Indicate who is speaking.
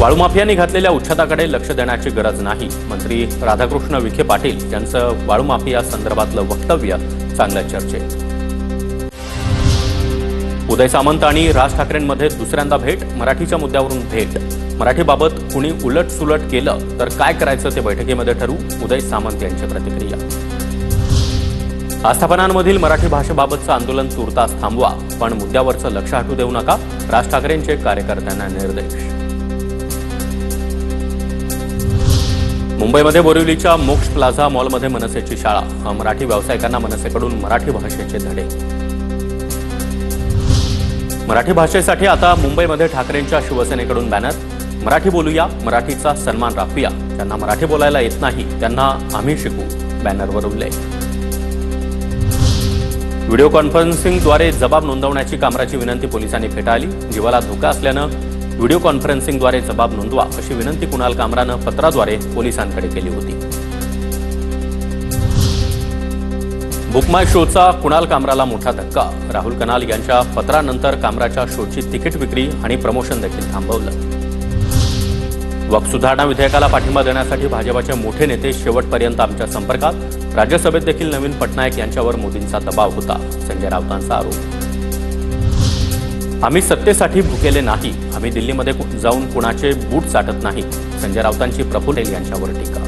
Speaker 1: वाळूमाफियांनी घातलेल्या उच्छेदाकडे लक्ष देण्याची गरज नाही. मंत्री राधाकृष्ण विखे पाटील यांचं वाळूमाफिया संदर्भातलं वक्तव्य चांगल्या चर्चेत. उदय सामंत आणि राज ठाकरेंमध्ये दुसऱ्यांदा भेट. मराठीच्या मुद्द्यावरून भेट. मराठीबाबत कुणी उलटसुलट केलं तर काय करायचं ते बैठकीमध्ये ठरवू. उदय सामंत यांची प्रतिक्रिया. आस्थापनांमधील मराठी भाषेबाबतचं आंदोलन तुर्तास थांबवा, पण मुद्द्यावरचं लक्ष हटू देऊ नका. राज ठाकरेंचे कार्यकर्त्यांना निर्देश. मुंबईमध्ये बोरिवलीच्या मोक्ष प्लाझा मॉलमध्ये मनसेची शाळा. मराठी व्यावसायिकांना मनसेकडून मराठी भाषेचे धडे. मराठी भाषेसाठी आता मुंबईमध्ये ठाकरेंच्या शिवसेनेकडून बॅनर. मराठी बोलूया, मराठीचा सन्मान राखूया. ज्यांना मराठी बोलायला येत नाही त्यांना आम्ही शिकू, बॅनरवर उल्लेख. व्हिडिओ कॉन्फरन्सिंगद्वारे जबाब नोंदवण्याची कामराची विनंती पोलिसांनी फेटाळली. जीवाला धोका असल्यानं व्हिडिओ कॉन्फरन्सिंगद्वारे जबाब नोंदवा अशी विनंती कुणाल कामरानं पत्राद्वारे पोलिसांकडे केली होती. बुक माय शोचा कुणाल कामराला मोठा धक्का. राहुल कनाल यांच्या पत्रानंतर कामराच्या शोची तिकीट विक्री आणि प्रमोशन देखील थांबवलं. वक्फ सुधारणा विधेयकाला पाठिंबा देण्यासाठी भाजपाचे मोठे नेते शेवटपर्यंत आमच्या संपर्कात. राज्यसभेत देखील नवीन पटनायक यांच्यावर मोदींचा दबाव होता, संजय राऊतांचा आरोप. आम्ही सत्तेसाठी भुकेले नाही. आम्ही दिल्लीमध्ये जाऊन कुणाचे बूट चाटत नाही. संजय राऊतांची प्रफुल्ल यांच्यावर टीका.